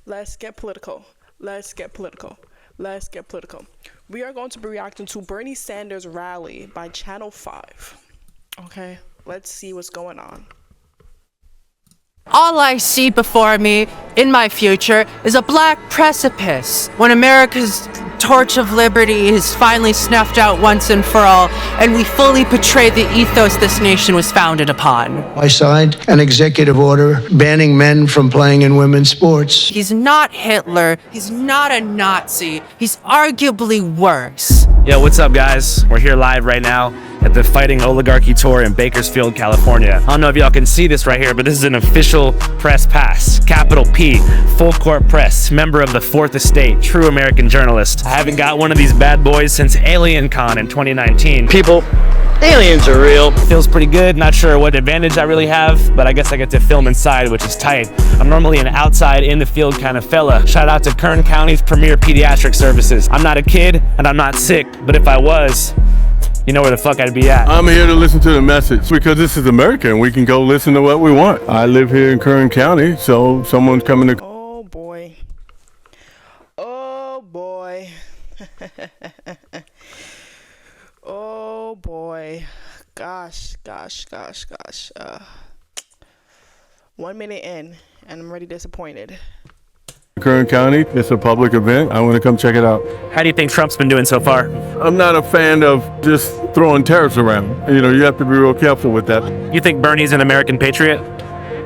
Let's get political. Let's get political. Let's get political. We are going to be reacting to Bernie Sanders rally by Channel 5. Okay, let's see what's going on. All I see before me, in my future, is a black precipice when America's torch of liberty is finally snuffed out once and for all, and we fully portray the ethos this nation was founded upon. I signed an executive order banning men from playing in women's sports. He's not Hitler, he's not a Nazi, he's arguably worse. Yo, what's up, guys? We're here live right now at the Fighting Oligarchy Tour in Bakersfield, California. I don't know if y'all can see this right here, but this is an official press pass. Capital P, full court press, member of the Fourth Estate, true American journalist. I haven't got one of these bad boys since AlienCon in 2019. People, aliens are real. Feels pretty good. Not sure what advantage I really have, but I guess I get to film inside, which is tight. I'm normally an outside, in the field kind of fella. Shout out to Kern County's premier pediatric services. I'm not a kid and I'm not sick, but if I was, you know where the fuck I'd be at. I'm here to listen to the message because this is America and we can go listen to what we want. I live here in Kern County, so someone's coming to... Oh boy. Oh boy. Oh boy. Gosh. 1 minute in and I'm already disappointed. Kern County, it's a public event. I want to come check it out. How do you think Trump's been doing so far? I'm not a fan of just throwing tariffs around. You know, you have to be real careful with that. You think Bernie's an American patriot?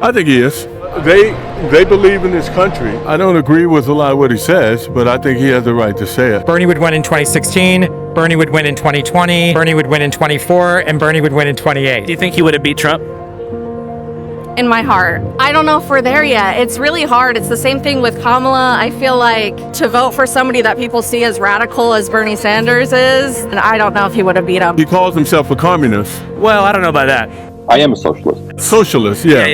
I think he is. They believe in this country. I don't agree with a lot of what he says, but I think he has the right to say it. Bernie would win in 2016, Bernie would win in 2020, Bernie would win in 24, and Bernie would win in 28. Do you think he would have beat Trump? In my heart. I don't know if we're there yet. It's really hard. It's the same thing with Kamala. I feel like to vote for somebody that people see as radical as Bernie Sanders is, and I don't know if he would have beat him. He calls himself a communist. Well, I don't know about that. I am a socialist. Socialist, yeah.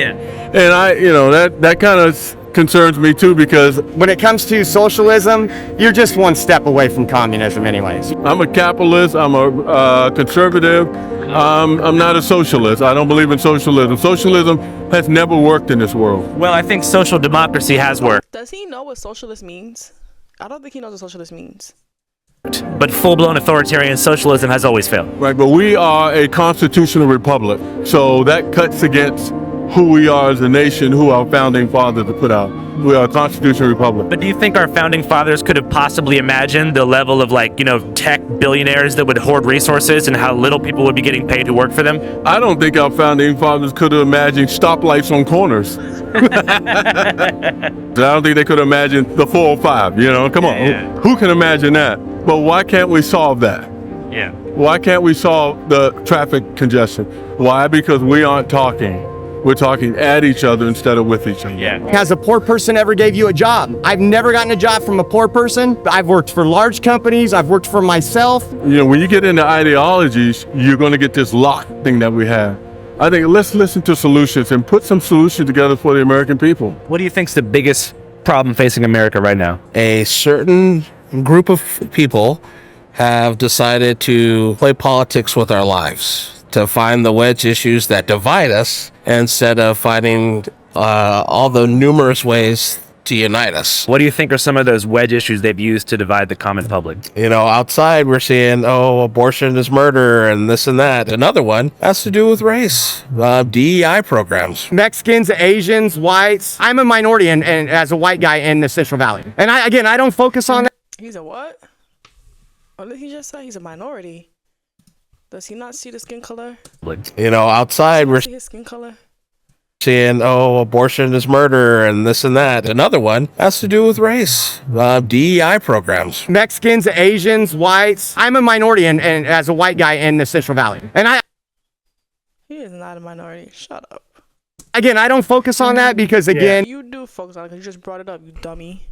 And that kind of concerns me too, because when it comes to socialism, you're just one step away from communism anyways. I'm a capitalist, I'm a conservative, I'm not a socialist. I don't believe in socialism. Socialism has never worked in this world. Well, I think social democracy has worked. Does he know what socialist means? I don't think he knows what socialist means. But full-blown authoritarian socialism has always failed. Right, but we are a constitutional republic, so that cuts against who we are as a nation, who our founding fathers have put out. We are a constitutional republic. But do you think our founding fathers could have possibly imagined the level of tech billionaires that would hoard resources and how little people would be getting paid to work for them? I don't think our founding fathers could have imagined stoplights on corners. I don't think they could imagine the 405, come on. Yeah. Who can imagine that? But why can't we solve that? Yeah. Why can't we solve the traffic congestion? Why? Because we aren't talking. We're talking at each other instead of with each other. Yeah. Has a poor person ever gave you a job? I've never gotten a job from a poor person. I've worked for large companies. I've worked for myself. When you get into ideologies, you're going to get this lock thing that we have. I think let's listen to solutions and put some solutions together for the American people. What do you think's the biggest problem facing America right now? A certain group of people have decided to play politics with our lives, to find the wedge issues that divide us instead of finding all the numerous ways to unite us. What do you think are some of those wedge issues they've used to divide the common public? Outside we're seeing, abortion is murder and this and that. Another one has to do with race, DEI programs. Mexicans, Asians, whites. I'm a minority and as a white guy in the Central Valley. And I don't focus on that. He's a what? What did he just say? He's a minority. Does he not see the skin color? Outside we're See his skin color? seeing, abortion is murder and this and that. Another one has to do with race, DEI programs. Mexicans, Asians, whites. I'm a minority and as a white guy in the Central Valley. And He is not a minority. Shut up. I don't focus on that because You do focus on it because you just brought it up, you dummy.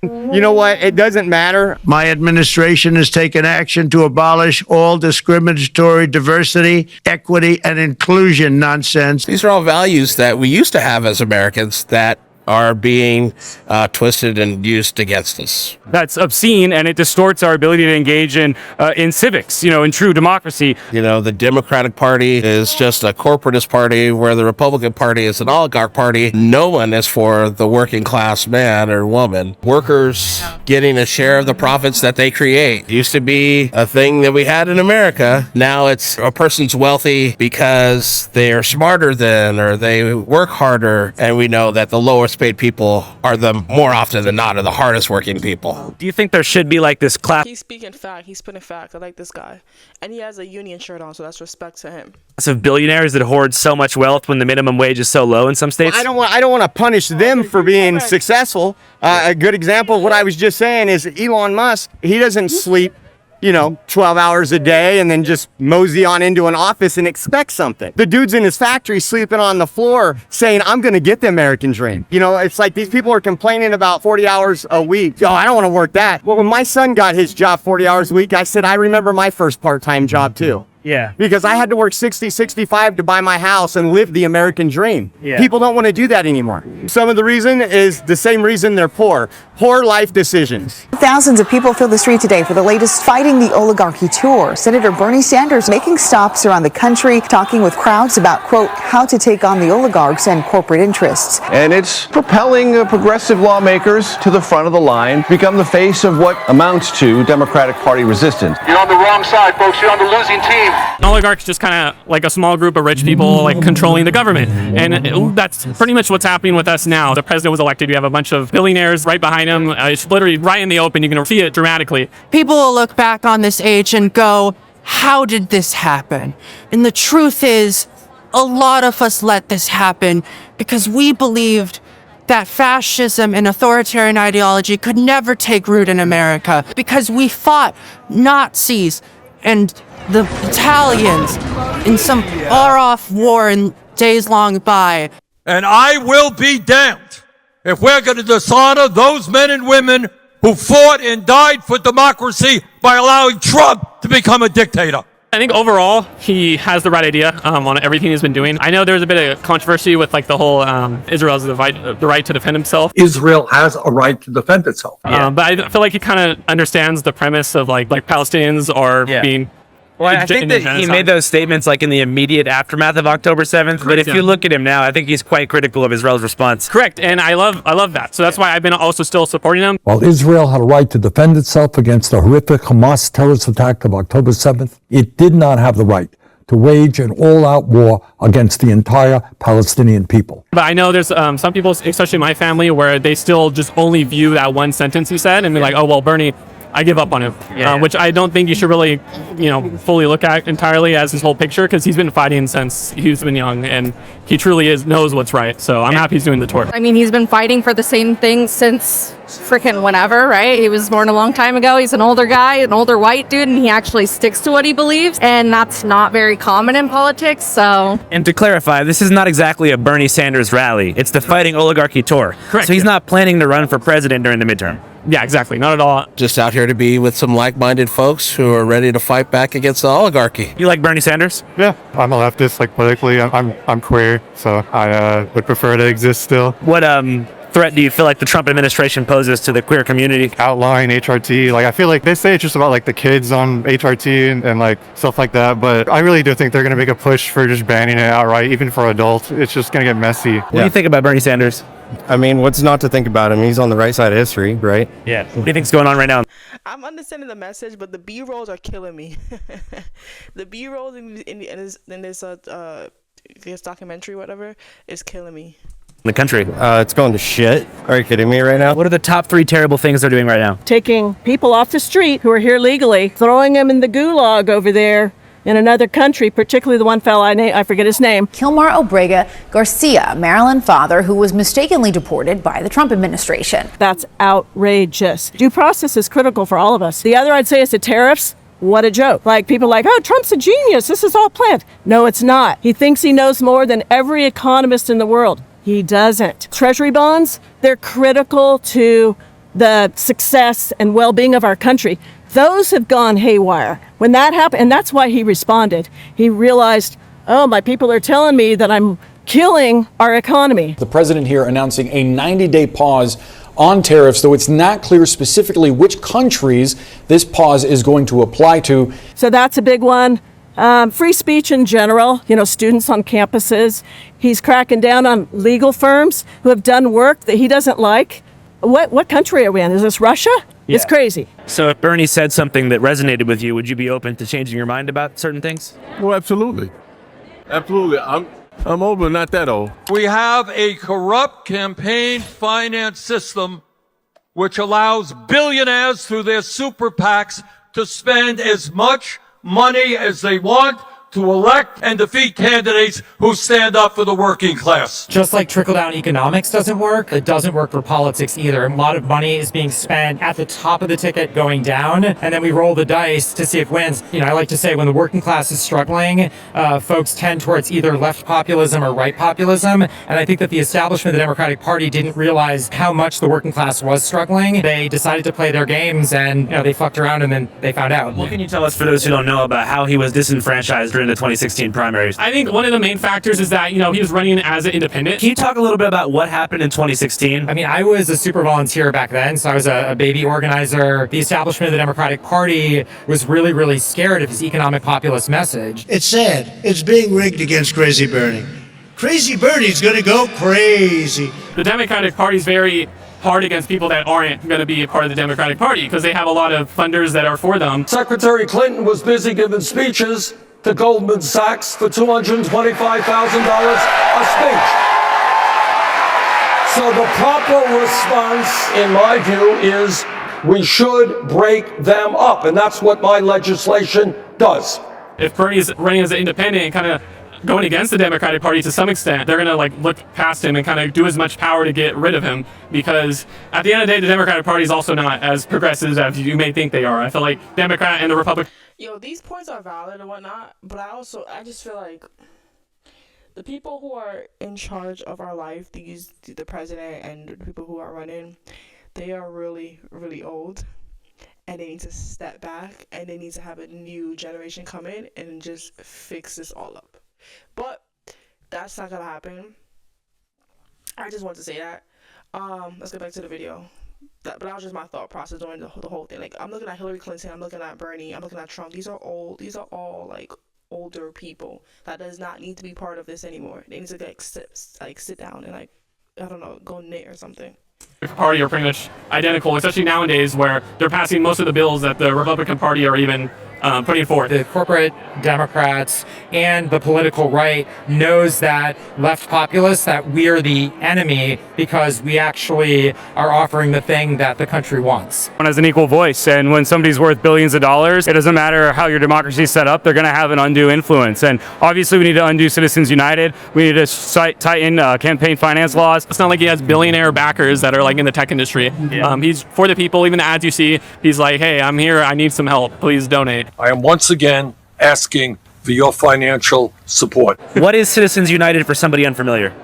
you know what? It doesn't matter. My administration has taken action to abolish all discriminatory diversity, equity, and inclusion nonsense. These are all values that we used to have as Americans that are being twisted and used against us. That's obscene, and it distorts our ability to engage in civics, in true democracy. The Democratic Party is just a corporatist party, where the Republican Party is an oligarch party. No one is for the working class man or woman. Workers getting a share of the profits that they create. It used to be a thing that we had in America. Now it's a person's wealthy because they are smarter than, or they work harder, and we know that the lowest paid people are more often than not are the hardest working people. Do you think there should be like this class He's speaking fact. He's spitting fact. I like this guy. And he has a union shirt on, so that's respect to him. of billionaires that hoard so much wealth when the minimum wage is so low in some states? I don't want to punish them for being successful. A good example of what I was just saying is Elon Musk. He doesn't sleep 12 hours a day and then just mosey on into an office and expect something. The dude's in his factory sleeping on the floor saying, I'm going to get the American dream. It's like these people are complaining about 40 hours a week. Oh, I don't want to work that. Well, when my son got his job 40 hours a week, I said, I remember my first part-time job too. Yeah. Because I had to work 60, 65 to buy my house and live the American dream. Yeah. People don't want to do that anymore. Some of the reason is the same reason they're poor. Poor life decisions. Thousands of people filled the street today for the latest Fighting the Oligarchy tour. Senator Bernie Sanders making stops around the country, talking with crowds about, quote, how to take on the oligarchs and corporate interests. And it's propelling progressive lawmakers to the front of the line, become the face of what amounts to Democratic Party resistance. You're on the wrong side, folks. You're on the losing team. An oligarch's just kind of like a small group of rich people like controlling the government. And that's pretty much what's happening with us now. The president was elected. You have a bunch of billionaires right behind him. It's literally right in the open. You can see it dramatically. People will look back on this age and go, how did this happen? And the truth is, a lot of us let this happen because we believed that fascism and authoritarian ideology could never take root in America because we fought Nazis and the Italians in some far-off war in days long by. And I will be damned if we're going to dishonor those men and women who fought and died for democracy by allowing Trump to become a dictator. I think overall, he has the right idea on everything he's been doing. I know there's a bit of controversy with like the whole Israel has the right to defend himself. Israel has a right to defend itself. But I feel like he kind of understands the premise of like Palestinians are being... Well, I think that he made those statements like in the immediate aftermath of October 7th. But if you look at him now, I think he's quite critical of Israel's response. Correct. And I love that. So that's why I've been also still supporting him. While Israel had a right to defend itself against the horrific Hamas terrorist attack of October 7th, it did not have the right to wage an all-out war against the entire Palestinian people. But I know there's some people, especially my family, where they still just only view that one sentence he said and be like, oh, well, Bernie, I give up on him, which I don't think you should really, fully look at entirely as his whole picture because he's been fighting since he's been young and he truly knows what's right. So I'm happy he's doing the tour. I mean, he's been fighting for the same thing since freaking whenever, right? He was born a long time ago. He's an older guy, an older white dude, and he actually sticks to what he believes. And that's not very common in politics, so. And to clarify, this is not exactly a Bernie Sanders rally. It's the Fighting Oligarchy tour. Correct. So he's not planning to run for president during the midterm. Yeah, exactly. Not at all. Just out here to be with some like-minded folks who are ready to fight back against the oligarchy. You like Bernie Sanders? Yeah, I'm a leftist, like politically. I'm queer, so I would prefer to exist still. What threat do you feel like the Trump administration poses to the queer community? Outlawing HRT, like I feel like they say it's just about like the kids on HRT and like stuff like that, but I really do think they're gonna make a push for just banning it outright, even for adults. It's just gonna get messy. What do you think about Bernie Sanders? I mean, what's not to think about him? He's on the right side of history, right? Yeah. What do you think's going on right now? I'm understanding the message, but the B-rolls are killing me. The B-rolls in this documentary, whatever, is killing me. In the country. It's going to shit. Are you kidding me right now? What are the top 3 terrible things they're doing right now? Taking people off the street who are here legally, throwing them in the gulag over there in another country, particularly the one fella I forget his name. Kilmar Obrega Garcia, Maryland father who was mistakenly deported by the Trump administration. That's outrageous. Due process is critical for all of us. The other I'd say is the tariffs. What a joke. Like people like, oh, Trump's a genius. This is all planned. No, it's not. He thinks he knows more than every economist in the world. He doesn't. Treasury bonds, they're critical to the success and well-being of our country. Those have gone haywire. When that happened, and that's why he responded. He realized, oh, my people are telling me that I'm killing our economy. The president here announcing a 90-day pause on tariffs, though it's not clear specifically which countries this pause is going to apply to. So that's a big one. Free speech in general, students on campuses. He's cracking down on legal firms who have done work that he doesn't like. What country are we in? Is this Russia? Yeah. It's crazy. So if Bernie said something that resonated with you, would you be open to changing your mind about certain things? Well, absolutely. Absolutely. I'm old, but not that old. We have a corrupt campaign finance system which allows billionaires through their super PACs to spend as much money as they want to elect and defeat candidates who stand up for the working class. Just like trickle-down economics doesn't work, it doesn't work for politics either. A lot of money is being spent at the top of the ticket going down, and then we roll the dice to see if it wins. I like to say when the working class is struggling, folks tend towards either left populism or right populism, and I think that the establishment of the Democratic Party didn't realize how much the working class was struggling. They decided to play their games, and they fucked around, and then they found out. What can you tell us, for those who don't know, about how he was disenfranchised during the 2016 primaries? I think one of the main factors is that, he was running as an independent. Can you talk a little bit about what happened in 2016? I was a super volunteer back then, so I was a baby organizer. The establishment of the Democratic Party was really, really scared of his economic populist message. It's sad. It's being rigged against Crazy Bernie. Crazy Bernie's going to go crazy. The Democratic Party is very hard against people that aren't going to be a part of the Democratic Party because they have a lot of funders that are for them. Secretary Clinton was busy giving speeches to Goldman Sachs for $225,000 a speech. So the proper response, in my view, is we should break them up, and that's what my legislation does. If Bernie's running as an independent and kind of going against the Democratic Party to some extent, they're going to look past him and kind of do as much power to get rid of him, because at the end of the day, the Democratic Party is also not as progressive as you may think they are. I feel like Democrat and the Republican. These points are valid and whatnot, but I just feel like the people who are in charge of our life, the president and the people who are running, they are really, really old, and they need to step back, and they need to have a new generation come in and just fix this all up. But that's not gonna happen. I just want to say that. Let's get back to the video. But that was just my thought process during the whole thing. I'm looking at Hillary Clinton, I'm looking at Bernie, I'm looking at Trump. These are all older people that does not need to be part of this anymore. They need to sit down and I don't know, go knit or something. Party are pretty much identical, especially nowadays where they're passing most of the bills that the Republican Party are even putting forth. The corporate Democrats and the political right knows that left populists, that we are the enemy because we actually are offering the thing that the country wants. As an equal voice, and when somebody's worth billions of dollars, it doesn't matter how your democracy is set up, they're going to have an undue influence. And obviously we need to undo Citizens United. We need to tighten campaign finance laws. It's not like he has billionaire backers that are in the tech industry. Yeah. He's for the people. Even the ads you see, he's like, hey, I'm here, I need some help, please donate. I am once again asking for your financial support. What is Citizens United for somebody unfamiliar?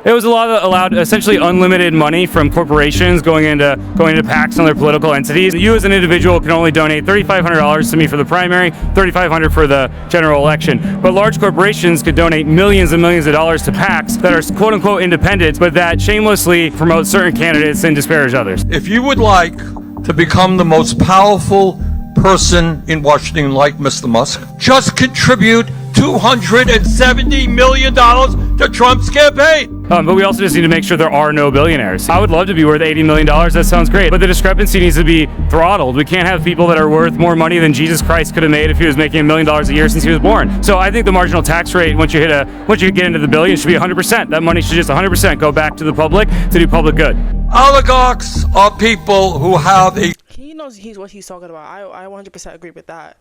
It was allowed essentially unlimited money from corporations going into PACs and other political entities. You as an individual can only donate $3,500 to me for the primary, $3,500 for the general election. But large corporations could donate millions and millions of dollars to PACs that are quote unquote independent, but that shamelessly promote certain candidates and disparage others. If you would like to become the most powerful person in Washington like Mr. Musk, just contribute $270 million to Trump's campaign. But we also just need to make sure there are no billionaires. I would love to be worth $80 million. That sounds great. But the discrepancy needs to be throttled. We can't have people that are worth more money than Jesus Christ could have made if he was making $1 million a year since he was born. So I think the marginal tax rate, once you get into the billions, should be 100%. That money should just 100% go back to the public to do public good. Oligarchs are people who have a... He knows what he's talking about. I 100% agree with that.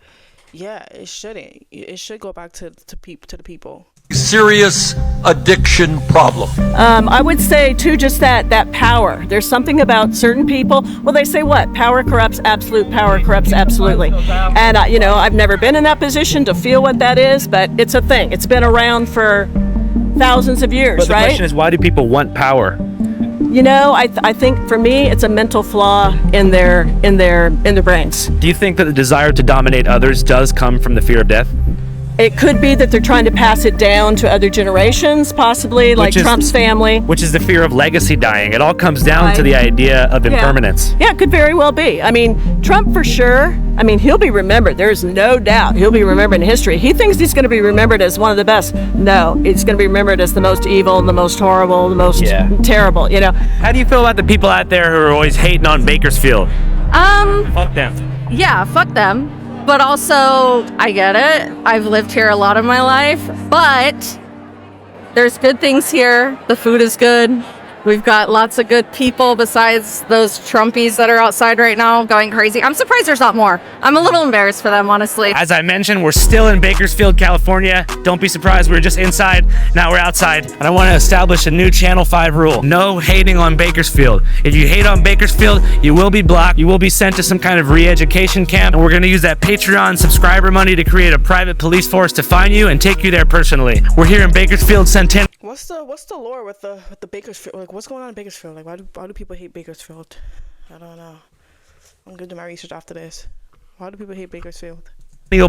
Yeah, it shouldn't. It should go back to the people. Serious addiction problem. I would say too, just that power. There's something about certain people. Well, they say what? Power corrupts absolute. Power corrupts absolutely. And I've never been in that position to feel what that is, but it's a thing. It's been around for thousands of years, but the right? question is, why do people want power? I think for me, it's a mental flaw in their brains. Do you think that the desire to dominate others does come from the fear of death? It could be that they're trying to pass it down to other generations, possibly, like Trump's family. Which is the fear of legacy dying. It all comes down to the idea of impermanence. Yeah, it could very well be. I mean, Trump for sure. I mean, he'll be remembered. There's no doubt he'll be remembered in history. He thinks he's going to be remembered as one of the best. No, he's going to be remembered as the most evil, and the most horrible, the most terrible, you know. How do you feel about the people out there who are always hating on Bakersfield? Fuck them. Yeah, fuck them. But also, I get it. I've lived here a lot of my life, but there's good things here. The food is good. We've got lots of good people besides those Trumpies that are outside right now going crazy. I'm surprised there's not more. I'm a little embarrassed for them, honestly. As I mentioned, we're still in Bakersfield, California. Don't be surprised, we were just inside, now we're outside. And I want to establish a new Channel 5 rule. No hating on Bakersfield. If you hate on Bakersfield, you will be blocked. You will be sent to some kind of re-education camp. And we're going to use that Patreon subscriber money to create a private police force to find you and take you there personally. We're here in Bakersfield, Centennial. What's the lore with the Bakersfield? Like, what's going on in Bakersfield? Like, why do people hate Bakersfield? I don't know. I'm gonna do my research after this. Why do people hate Bakersfield?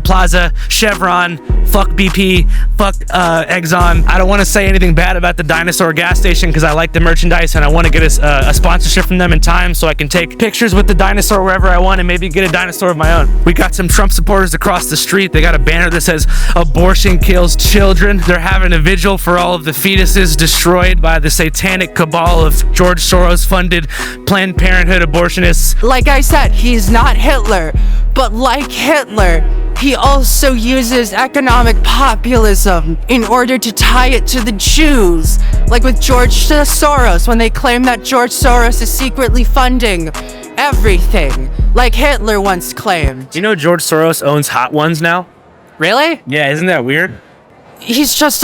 Plaza, Chevron, fuck BP, fuck Exxon. I don't want to say anything bad about the Dinosaur gas station because I like the merchandise and I want to get a sponsorship from them in time so I can take pictures with the dinosaur wherever I want and maybe get a dinosaur of my own. We got some Trump supporters across the street. They got a banner that says abortion kills children. They're having a vigil for all of the fetuses destroyed by the satanic cabal of George Soros funded Planned Parenthood abortionists. Like I said, he's not Hitler, but like Hitler, he also uses economic populism in order to tie it to the Jews. Like with George Soros, when they claim that George Soros is secretly funding everything, like Hitler once claimed. Do you know George Soros owns Hot Ones now? Really? Yeah, isn't that weird? He's just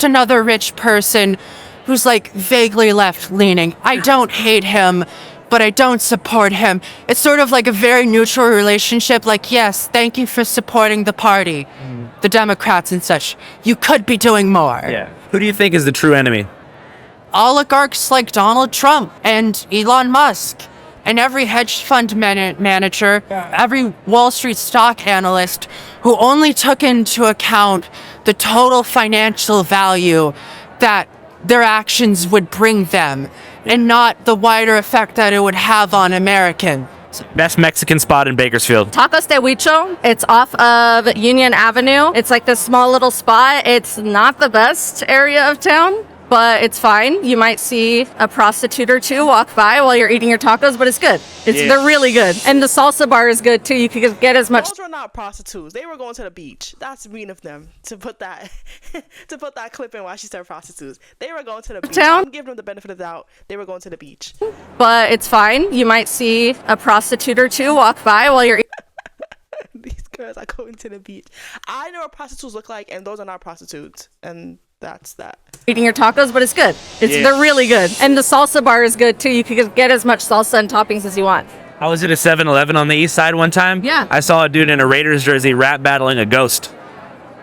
another rich person who's like vaguely left-leaning. I don't hate him, but I don't support him. It's sort of like a very neutral relationship. Like, yes, thank you for supporting the party, the Democrats and such. You could be doing more. Yeah. Who do you think is the true enemy? Oligarchs like Donald Trump and Elon Musk and every hedge fund manager, every Wall Street stock analyst who only took into account the total financial value that their actions would bring them, and not the wider effect that it would have on Americans. Best Mexican spot in Bakersfield. Tacos de Huicho. It's off of Union Avenue. It's like this small little spot. It's not the best area of town, but it's fine. You might see a prostitute or two walk by while you're eating your tacos, but it's good. They're really good. And the salsa bar is good too. You can get as much. Those were not prostitutes. They were going to the beach. That's mean of them to put that clip in while she said prostitutes. They were going to the beach. I'm giving them the benefit of the doubt. They were going to the beach. But it's fine. You might see a prostitute or two walk by while you're These girls are going to the beach. I know what prostitutes look like, and those are not prostitutes. And that's that. Eating your tacos, but it's good. They're really good. And the salsa bar is good too. You can get as much salsa and toppings as you want. I was at a 7-Eleven on the east side one time. Yeah. I saw a dude in a Raiders jersey rap battling a ghost.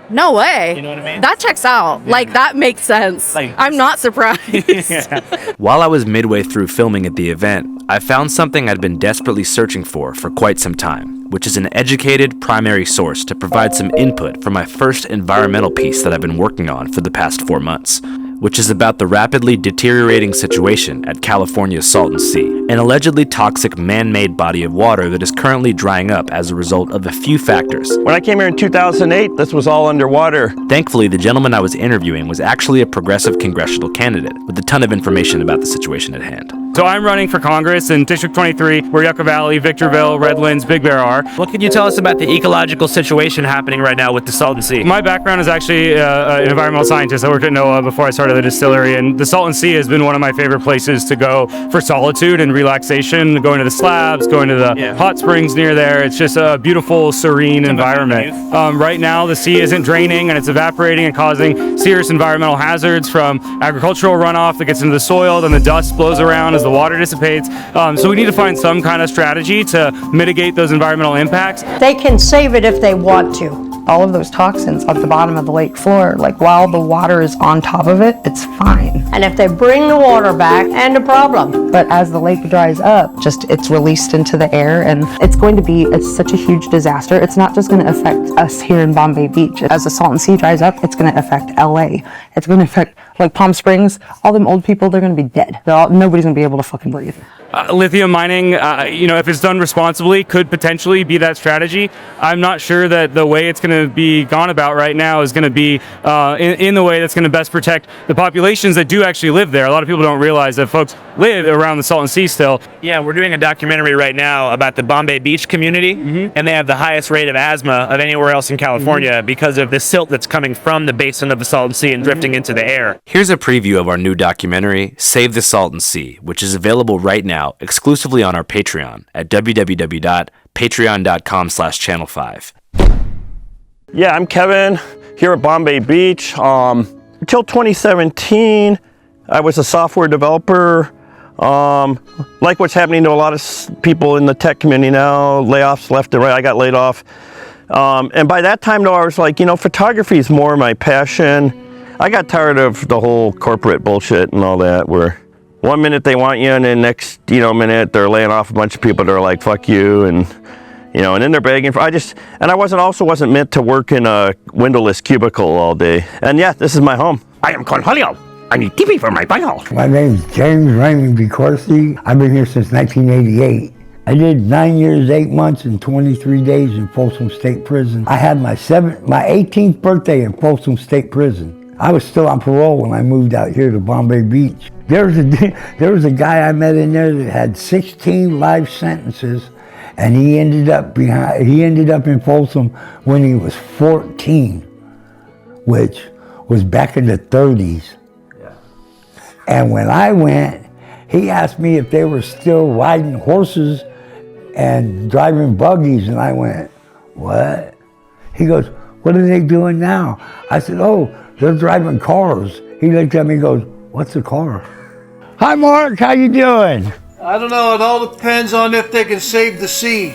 No way. You know what I mean? That checks out. Like, that makes sense. I'm not surprised. While I was midway through filming at the event, I found something I'd been desperately searching for quite some time, which is an educated primary source to provide some input for my first environmental piece that I've been working on for the past 4 months, which is about the rapidly deteriorating situation at California's Salton Sea, an allegedly toxic man-made body of water that is currently drying up as a result of a few factors. When I came here in 2008, this was all underwater. Thankfully, the gentleman I was interviewing was actually a progressive congressional candidate with a ton of information about the situation at hand. So I'm running for Congress in District 23, where Yucca Valley, Victorville, Redlands, Big Bear are. What can you tell us about the ecological situation happening right now with the Salton Sea? My background is actually an environmental scientist. I worked at NOAA before I started the distillery, and the Salton Sea has been one of my favorite places to go for solitude and relaxation, going to the slabs, going to the hot springs near there. It's just a beautiful, serene environment. Right now, the sea isn't draining, and it's evaporating and causing serious environmental hazards from agricultural runoff that gets into the soil, then the dust blows around as the water dissipates. So we need to find some kind of strategy to mitigate those environmental impacts. They can save it if they want to. all of those toxins at the bottom of the lake floor. Like while the water is on top of it, it's fine. And if they bring the water back, and a problem. But as the lake dries up, just it's released into the air, and it's going to be such a huge disaster. It's not just going to affect us here in Bombay Beach. As the Salton Sea dries up, it's going to affect LA. It's going to affect like Palm Springs. All them old people, they're going to be dead. Nobody's going to be able to fucking breathe. Lithium mining, if it's done responsibly, could potentially be that strategy. I'm not sure that the way it's going to be gone about right now is going to be in the way that's going to best protect the populations that do actually live there. A lot of people don't realize that folks live around the Salton Sea still. Yeah, we're doing a documentary right now about the Bombay Beach community, and they have the highest rate of asthma of anywhere else in California because of the silt that's coming from the basin of the Salton Sea and drifting into the air. Here's a preview of our new documentary, Save the Salton Sea, which is available right now exclusively on our Patreon at www.patreon.com/channel5. Yeah, I'm Kevin here at Bombay Beach. Until 2017, I was a software developer. Like what's happening to a lot of people in the tech community now, layoffs left and right. I got laid off. And by that time, though, I was like, photography is more my passion. I got tired of the whole corporate bullshit and all that, where one minute they want you, and then next, minute they're laying off a bunch of people that are like, fuck you, and then they're begging for. I wasn't meant to work in a windowless cubicle all day. And yeah, this is my home. I am Cornholio. I need TV for my Bible. My name's James Raymond DeCourcy. I've been here since 1988. I did 9 years, 8 months, and 23 days in Folsom State Prison. I had my 18th birthday in Folsom State Prison. I was still on parole when I moved out here to Bombay Beach. There was a guy I met in there that had 16 life sentences, and he ended up in Folsom when he was 14, which was back in the 30s. Yeah. And when I went, he asked me if they were still riding horses and driving buggies, and I went, what? He goes, what are they doing now? I said, oh, they're driving cars. He looked at me and goes, what's a car? Hi, Mark, how you doing? I don't know, it all depends on if they can save the sea.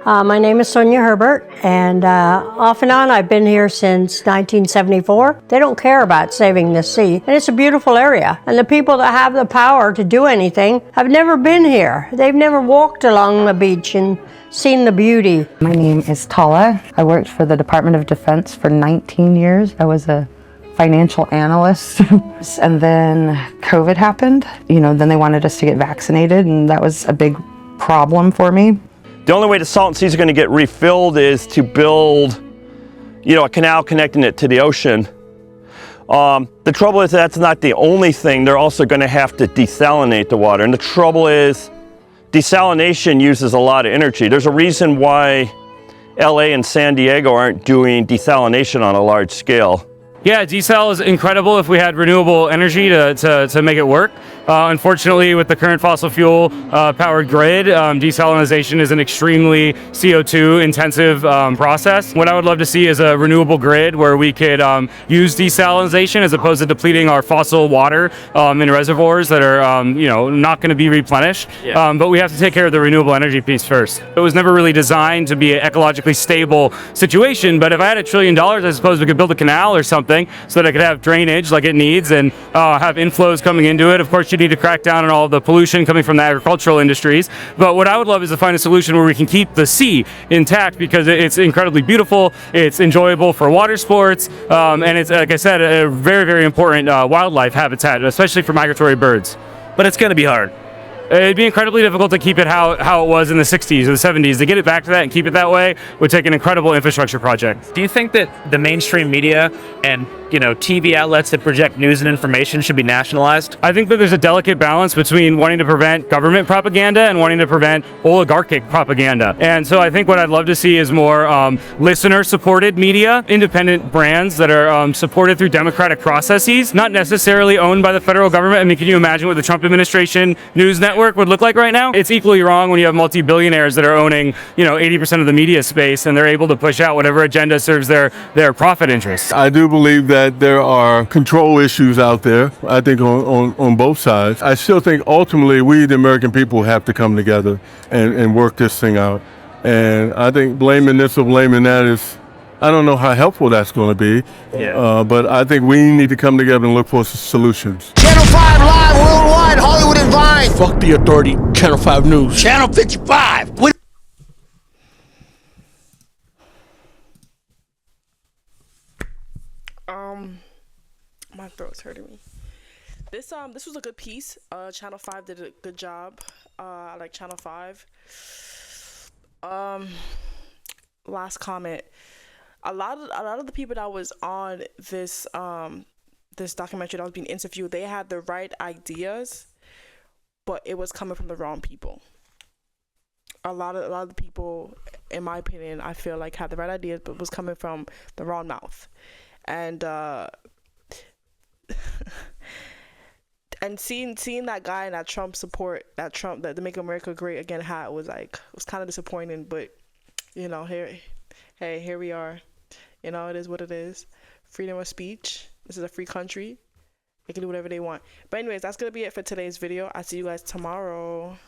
My name is Sonia Herbert, and off and on I've been here since 1974. They don't care about saving the sea, and it's a beautiful area. And the people that have the power to do anything have never been here. They've never walked along the beach and seen the beauty. My name is Tala. I worked for the Department of Defense for 19 years. I was a financial analyst. And then COVID happened. Then they wanted us to get vaccinated, and that was a big problem for me. The only way the Salton Sea is going to get refilled is to build, a canal connecting it to the ocean. The trouble is that's not the only thing. They're also going to have to desalinate the water. And the trouble is desalination uses a lot of energy. There's a reason why LA and San Diego aren't doing desalination on a large scale. Yeah, desal is incredible if we had renewable energy to make it work. Unfortunately, with the current fossil fuel powered grid, desalination is an extremely CO2 intensive process. What I would love to see is a renewable grid where we could use desalination as opposed to depleting our fossil water in reservoirs that are not going to be replenished. Yeah. But we have to take care of the renewable energy piece first. It was never really designed to be an ecologically stable situation, but if I had $1 trillion, I suppose we could build a canal or something so that it could have drainage like it needs and have inflows coming into it. Of course, you need to crack down on all the pollution coming from the agricultural industries. But what I would love is to find a solution where we can keep the sea intact because it's incredibly beautiful, it's enjoyable for water sports, and it's, like I said, a very, very important wildlife habitat, especially for migratory birds. But it's going to be hard. It'd be incredibly difficult to keep it how it was in the 60s or the 70s. To get it back to that and keep it that way would take an incredible infrastructure project. Do you think that the mainstream media and TV outlets that project news and information should be nationalized? I think that there's a delicate balance between wanting to prevent government propaganda and wanting to prevent oligarchic propaganda. And so I think what I'd love to see is more listener-supported media, independent brands that are supported through democratic processes, not necessarily owned by the federal government. I mean, can you imagine what the Trump administration news network would look like right now? It's equally wrong when you have multi-billionaires that are owning, 80% of the media space and they're able to push out whatever agenda serves their profit interests. I do believe that there are control issues out there, I think on both sides. I still think ultimately we, the American people, have to come together and work this thing out. And I think blaming this or blaming that is I don't know how helpful that's going to be, but I think we need to come together and look for solutions. Channel 5 Live Worldwide, Hollywood and Vine. Fuck the authority, Channel 5 News. Channel 55. My throat's hurting me. This was a good piece. Channel 5 did a good job. I like Channel 5. Last comment. A lot of the people that was on this this documentary that was being interviewed, they had the right ideas, but it was coming from the wrong people. A lot of the people, in my opinion, I feel like had the right ideas, but was coming from the wrong mouth. And and seeing that guy in that Trump support, that the Make America Great Again hat was kind of disappointing. But you know, here we are. You know, it is what it is. Freedom of speech. This is a free country. They can do whatever they want. But anyways, that's gonna be it for today's video. I'll see you guys tomorrow.